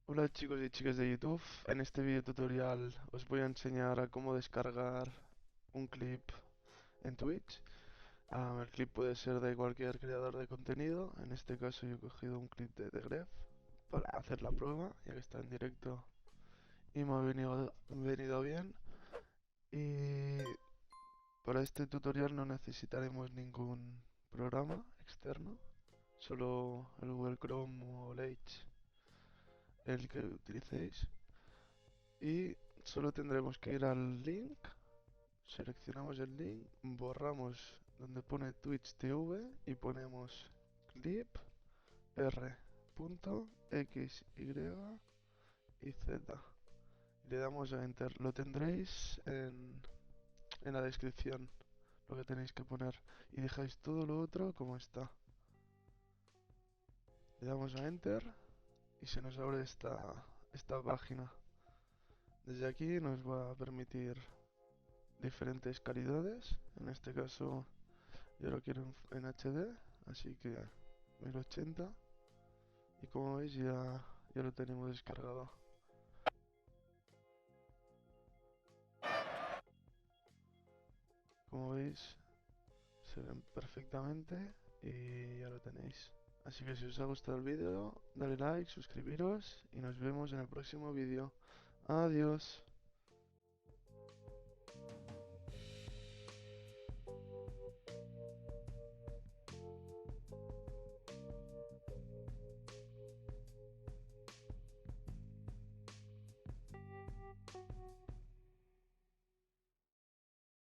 Hola chicos y chicas de YouTube, en este video tutorial os voy a enseñar a cómo descargar un clip en Twitch. El clip puede ser de cualquier creador de contenido, en este caso yo he cogido un clip de Gref para hacer la prueba, ya que está en directo y me ha venido bien. Y para este tutorial no necesitaremos ningún programa externo, solo el Google Chrome o el Edge, el que utilicéis. Y solo tendremos que ir al link, seleccionamos el link, borramos donde pone Twitch TV y ponemos clip r.x, y z. Le damos a enter. Lo tendréis en la descripción, lo que tenéis que poner. Y dejáis todo lo otro como está. Le damos a enter y se nos abre esta página. Desde aquí nos va a permitir diferentes calidades. En este caso yo lo quiero en HD, así que 1080. Y como veis ya lo tenemos descargado. Como veis se ven perfectamente y ya lo tenéis. Así que si os ha gustado el vídeo, dale like, suscribiros y nos vemos en el próximo vídeo. Adiós.